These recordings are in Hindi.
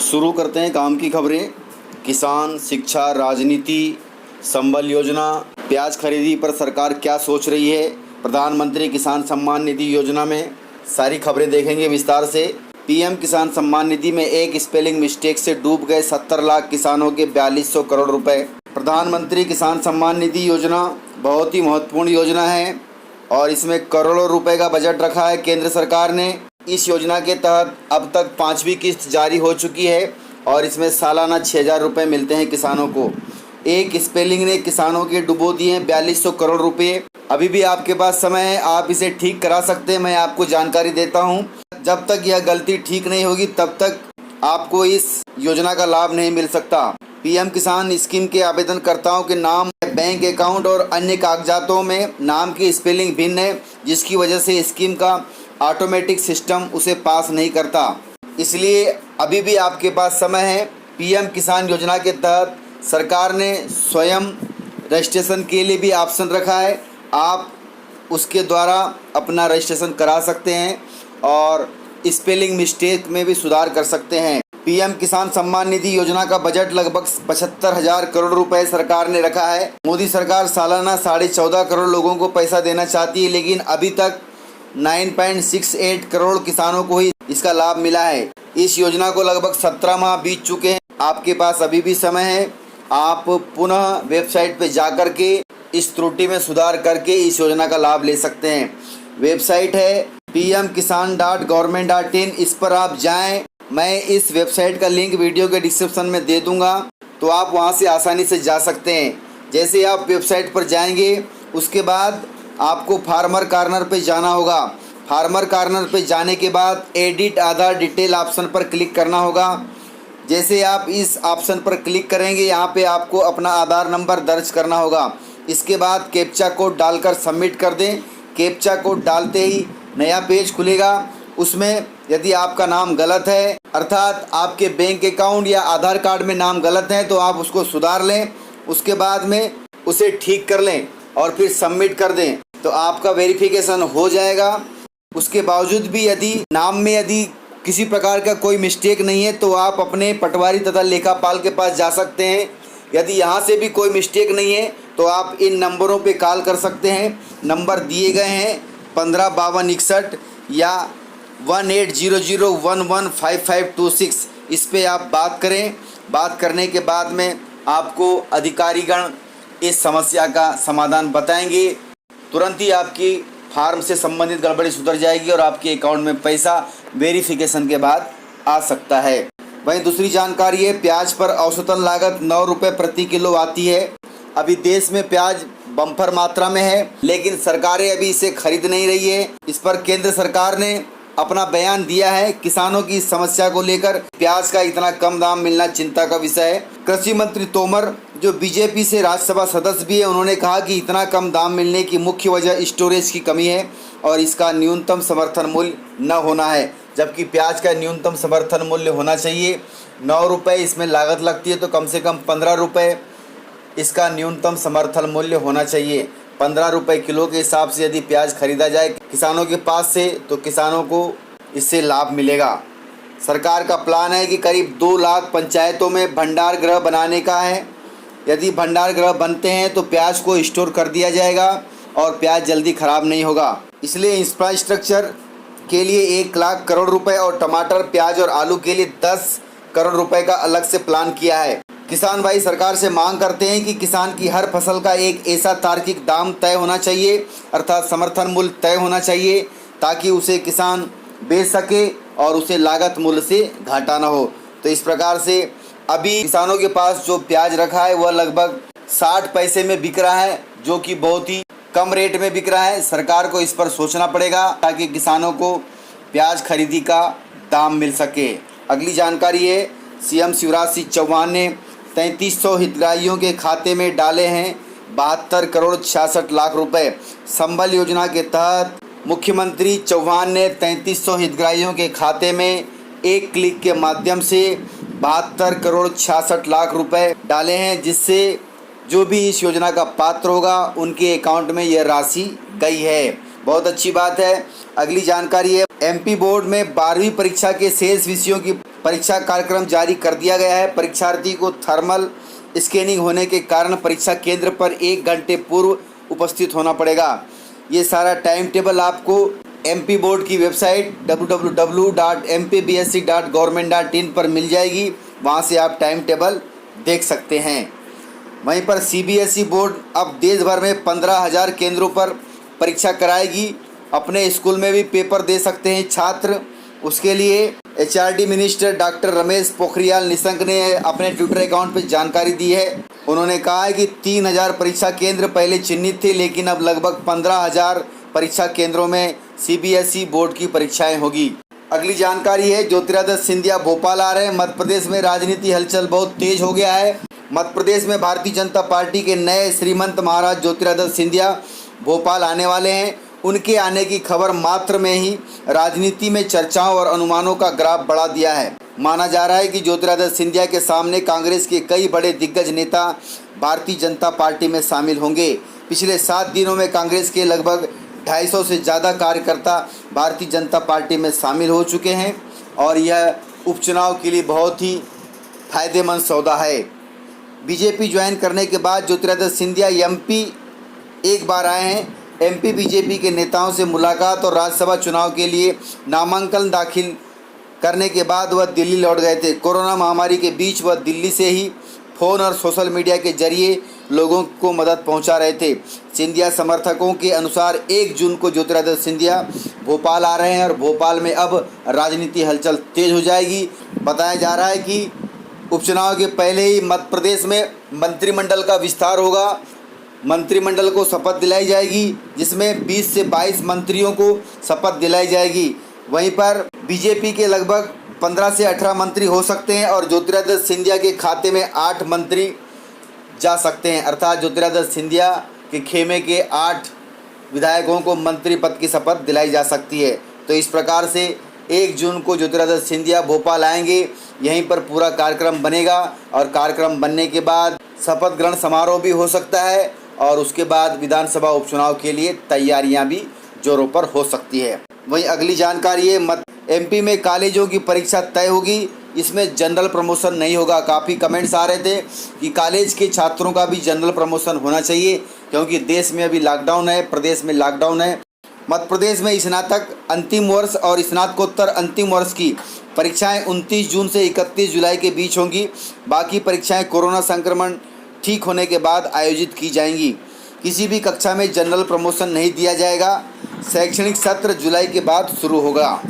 शुरू करते हैं काम की खबरें। किसान, शिक्षा, राजनीति, संबल योजना, प्याज खरीदी पर सरकार क्या सोच रही है, प्रधानमंत्री किसान सम्मान निधि योजना में सारी खबरें देखेंगे विस्तार से। पीएम किसान सम्मान निधि में एक स्पेलिंग मिस्टेक से डूब गए 70 लाख किसानों के 4200 करोड़ रुपए। प्रधानमंत्री किसान सम्मान निधि योजना बहुत ही महत्वपूर्ण योजना है और इसमें करोड़ों रुपए का बजट रखा है केंद्र सरकार ने। इस योजना के तहत अब तक 5वीं किस्त जारी हो चुकी है और इसमें सालाना 6000 रुपये मिलते हैं किसानों को। एक स्पेलिंग ने किसानों के डुबो दिए 4200 करोड़ रुपये। अभी भी आपके पास समय है, आप इसे ठीक करा सकते हैं। मैं आपको जानकारी देता हूं, जब तक यह गलती ठीक नहीं होगी तब तक आपको इस योजना का लाभ नहीं मिल सकता। पीएम किसान स्कीम के आवेदनकर्ताओं के नाम, बैंक अकाउंट और अन्य कागजातों में नाम की स्पेलिंग भिन्न है, जिसकी वजह से स्कीम का ऑटोमेटिक सिस्टम उसे पास नहीं करता। इसलिए अभी भी आपके पास समय है। पीएम किसान योजना के तहत सरकार ने स्वयं रजिस्ट्रेशन के लिए भी ऑप्शन रखा है। आप उसके द्वारा अपना रजिस्ट्रेशन करा सकते हैं और स्पेलिंग मिस्टेक में भी सुधार कर सकते हैं। पीएम किसान सम्मान निधि योजना का बजट लगभग 75,000 करोड़ रुपए सरकार ने रखा है। मोदी सरकार सालाना 14.5 करोड़ लोगों को पैसा देना चाहती है, लेकिन अभी तक 9.68 करोड़ किसानों को ही इसका लाभ मिला है। इस योजना को लगभग 17 माह बीत चुके हैं। आपके पास अभी भी समय है। आप पुनः वेबसाइट पर जाकर के इस त्रुटि में सुधार करके इस योजना का लाभ ले सकते हैं। वेबसाइट है pmkisan.government.in। इस पर आप जाएं। मैं इस वेबसाइट का लिंक वीडियो के डिस्क्रिप्शन में दे दूंगा, तो आप वहां से आसानी से जा सकते हैं। जैसे आप वेबसाइट पर जाएंगे उसके बाद आपको फार्मर कॉर्नर पे जाना होगा। फार्मर कॉर्नर पे जाने के बाद एडिट आधार डिटेल ऑप्शन पर क्लिक करना होगा। जैसे आप इस ऑप्शन पर क्लिक करेंगे, यहाँ पे आपको अपना आधार नंबर दर्ज करना होगा। इसके बाद कैप्चा कोड डालकर सबमिट कर दें। कैप्चा कोड डालते ही नया पेज खुलेगा। उसमें यदि आपका नाम गलत है, अर्थात आपके बैंक अकाउंट या आधार कार्ड में नाम गलत है, तो आप उसको सुधार लें। उसके बाद में उसे ठीक कर लें और फिर सबमिट कर दें, तो आपका वेरिफिकेशन हो जाएगा। उसके बावजूद भी यदि नाम में यदि किसी प्रकार का कोई मिस्टेक नहीं है, तो आप अपने पटवारी तथा लेखापाल के पास जा सकते हैं। यदि यहाँ से भी कोई मिस्टेक नहीं है तो आप इन नंबरों पे कॉल कर सकते हैं। नंबर दिए गए हैं 155261 या 1800115526। इस पे आप बात करें। बात करने के बाद में आपको अधिकारीगण इस समस्या का समाधान बताएंगे। तुरंत ही आपकी फार्म से संबंधित गड़बड़ी सुधर जाएगी और आपके अकाउंट में पैसा वेरिफिकेशन के बाद आ सकता है। वहीं दूसरी जानकारी है, प्याज पर औसतन लागत 9 रुपये प्रति किलो आती है। अभी देश में प्याज बम्पर मात्रा में है, लेकिन सरकारें अभी इसे खरीद नहीं रही है। इस पर केंद्र सरकार ने अपना बयान दिया है। किसानों की समस्या को लेकर प्याज का इतना कम दाम मिलना चिंता का विषय है। कृषि मंत्री तोमर, जो बीजेपी से राज्यसभा सदस्य भी है, उन्होंने कहा कि इतना कम दाम मिलने की मुख्य वजह स्टोरेज की कमी है और इसका न्यूनतम समर्थन मूल्य न होना है। जबकि प्याज का न्यूनतम समर्थन मूल्य होना चाहिए 9 रुपये। इसमें लागत लगती है तो कम से कम 15 रुपये इसका न्यूनतम समर्थन मूल्य होना चाहिए। 15 रुपये किलो के हिसाब से यदि प्याज खरीदा जाए किसानों के पास से, तो किसानों को इससे लाभ मिलेगा। सरकार का प्लान है कि करीब 2 लाख पंचायतों में भंडार गृह बनाने का है। यदि भंडार गृह बनते हैं तो प्याज को स्टोर कर दिया जाएगा और प्याज जल्दी ख़राब नहीं होगा। इसलिए इंफ्रास्ट्रक्चर के लिए 1 लाख करोड़ रुपए और टमाटर, प्याज और आलू के लिए 10 करोड़ रुपए का अलग से प्लान किया है। किसान भाई सरकार से मांग करते हैं कि किसान की हर फसल का एक ऐसा तार्किक दाम तय होना चाहिए, अर्थात समर्थन मूल्य तय होना चाहिए, ताकि उसे किसान बेच सके और उसे लागत मूल्य से घाटा ना हो। तो इस प्रकार से अभी किसानों के पास जो प्याज रखा है वह लगभग 60 पैसे में बिक रहा है, जो कि बहुत ही कम रेट में बिक रहा है। सरकार को इस पर सोचना पड़ेगा ताकि किसानों को प्याज खरीदी का दाम मिल सके। अगली जानकारी है, सीएम शिवराज सिंह चौहान ने 3300 हितग्राहियों के खाते में डाले हैं 72 करोड़ 66 लाख रुपए। संबल योजना के तहत मुख्यमंत्री चौहान ने 3300 हितग्राहियों के खाते में एक क्लिक के माध्यम से 72 करोड़ 66 लाख रुपए डाले हैं, जिससे जो भी इस योजना का पात्र होगा उनके अकाउंट में यह राशि गई है। बहुत अच्छी बात है। अगली जानकारी है, एमपी बोर्ड में 12वीं परीक्षा के शेष विषयों की परीक्षा कार्यक्रम जारी कर दिया गया है। परीक्षार्थी को थर्मल स्कैनिंग होने के कारण परीक्षा केंद्र पर 1 घंटे पूर्व उपस्थित होना पड़ेगा। ये सारा टाइम टेबल आपको एमपी बोर्ड की वेबसाइट www.mpbsc.government.in पर मिल जाएगी, वहाँ से आप टाइम टेबल देख सकते हैं। वहीं पर सीबीएसई बोर्ड अब देश भर में 15,000 केंद्रों पर परीक्षा कराएगी। अपने स्कूल में भी पेपर दे सकते हैं छात्र। उसके लिए HRD minister doctor Ramesh Pokhriyal Nishank ने अपने ट्विटर अकाउंट पर जानकारी दी है। उन्होंने कहा है कि 3,000 परीक्षा केंद्र पहले चिन्हित थे, लेकिन अब लगभग 15,000 परीक्षा केंद्रों में सीबीएसई बोर्ड की परीक्षाएं होगी। अगली जानकारी है, ज्योतिरादित्य सिंधिया भोपाल आ रहे हैं। मध्य प्रदेश में राजनीति हलचल बहुत तेज हो गया है। मध्य प्रदेश में भारतीय जनता पार्टी के नए श्रीमंत महाराज ज्योतिरादित्य सिंधिया भोपाल आने वाले हैं। उनके आने की खबर मात्र में ही राजनीति में चर्चाओं और अनुमानों का ग्राफ बढ़ा दिया है। माना जा रहा है कि ज्योतिरादित्य सिंधिया के सामने कांग्रेस के कई बड़े दिग्गज नेता भारतीय जनता पार्टी में शामिल होंगे। पिछले 7 दिनों में कांग्रेस के लगभग 250 से ज़्यादा कार्यकर्ता भारतीय जनता पार्टी में शामिल हो चुके हैं और यह उपचुनाव के लिए बहुत ही फायदेमंद सौदा है। बीजेपी ज्वाइन करने के बाद ज्योतिरादित्य सिंधिया एमपी एक बार आए हैं। एमपी बीजेपी के नेताओं से मुलाकात और राज्यसभा चुनाव के लिए नामांकन दाखिल करने के बाद वह दिल्ली लौट गए थे। कोरोना महामारी के बीच वह दिल्ली से ही फ़ोन और सोशल मीडिया के जरिए लोगों को मदद पहुंचा रहे थे। सिंधिया समर्थकों के अनुसार 1 जून को ज्योतिरादित्य सिंधिया भोपाल आ रहे हैं और भोपाल में अब राजनीति हलचल तेज हो जाएगी। बताया जा रहा है कि उपचुनाव के पहले ही मध्य प्रदेश में मंत्रिमंडल का विस्तार होगा। मंत्रिमंडल को शपथ दिलाई जाएगी, जिसमें 20 से 22 मंत्रियों को शपथ दिलाई जाएगी। वहीं पर बीजेपी के लगभग 15 से 18 मंत्री हो सकते हैं और ज्योतिरादित्य सिंधिया के खाते में 8 मंत्री जा सकते हैं। अर्थात ज्योतिरादित्य सिंधिया के खेमे के 8 विधायकों को मंत्री पद की शपथ दिलाई जा सकती है। तो इस प्रकार से 1 जून को ज्योतिरादित्य सिंधिया भोपाल आएंगे। यहीं पर पूरा कार्यक्रम बनेगा और कार्यक्रम बनने के बाद शपथ ग्रहण समारोह भी हो सकता है और उसके बाद विधानसभा उपचुनाव के लिए तैयारियां भी जोरों पर हो सकती है। वहीं अगली जानकारी है, एमपी में कॉलेजों की परीक्षा तय होगी। इसमें जनरल प्रमोशन नहीं होगा। काफ़ी कमेंट्स आ रहे थे कि कॉलेज के छात्रों का भी जनरल प्रमोशन होना चाहिए, क्योंकि देश में अभी लॉकडाउन है, प्रदेश में लॉकडाउन है। मध्य प्रदेश में स्नातक अंतिम वर्ष और स्नातकोत्तर अंतिम वर्ष की परीक्षाएं 29 जून से 31 जुलाई के बीच होंगी। बाकी परीक्षाएं कोरोना संक्रमण ठीक होने के बाद आयोजित की जाएंगी। किसी भी कक्षा में जनरल प्रमोशन नहीं दिया जाएगा। शैक्षणिक सत्र जुलाई के बाद शुरू होगा।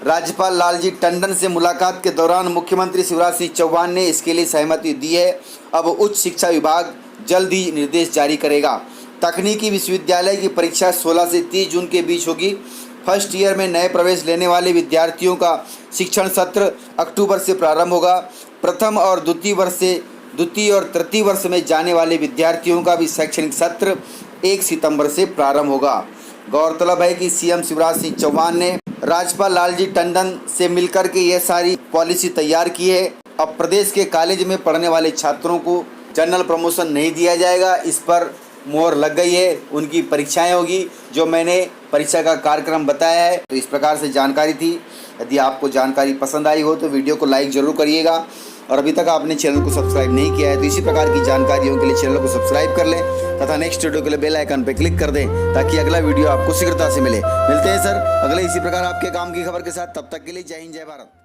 राज्यपाल लालजी टंडन से मुलाकात के दौरान मुख्यमंत्री शिवराज सिंह चौहान ने इसके लिए सहमति दी है। अब उच्च शिक्षा विभाग जल्द ही निर्देश जारी करेगा। तकनीकी विश्वविद्यालय की परीक्षा 16 से 30 जून के बीच होगी। फर्स्ट ईयर में नए प्रवेश लेने वाले विद्यार्थियों का शिक्षण सत्र अक्टूबर से प्रारंभ होगा। प्रथम और द्वितीय और तृतीय वर्ष में जाने वाले विद्यार्थियों का भी शैक्षणिक सत्र 1 सितंबर से प्रारंभ होगा। गौरतलब है कि सीएम शिवराज सिंह चौहान ने राज्यपाल लालजी टंडन से मिलकर के यह सारी पॉलिसी तैयार की है। अब प्रदेश के कॉलेज में पढ़ने वाले छात्रों को जनरल प्रमोशन नहीं दिया जाएगा। इस पर मोहर लग गई है। उनकी परीक्षाएं होगी, जो मैंने परीक्षा का कार्यक्रम बताया है। तो इस प्रकार से जानकारी थी। यदि आपको जानकारी पसंद आई हो तो वीडियो को लाइक ज़रूर करिएगा और अभी तक आपने चैनल को सब्सक्राइब नहीं किया है तो इसी प्रकार की जानकारियों के लिए चैनल को सब्सक्राइब कर लें तथा नेक्स्ट वीडियो के लिए बेल आइकन पर क्लिक कर दें, ताकि अगला वीडियो आपको शीघ्रता से मिलते हैं सर अगले इसी प्रकार आपके काम की खबर के साथ। तब तक के लिए जय हिंद, जय भारत।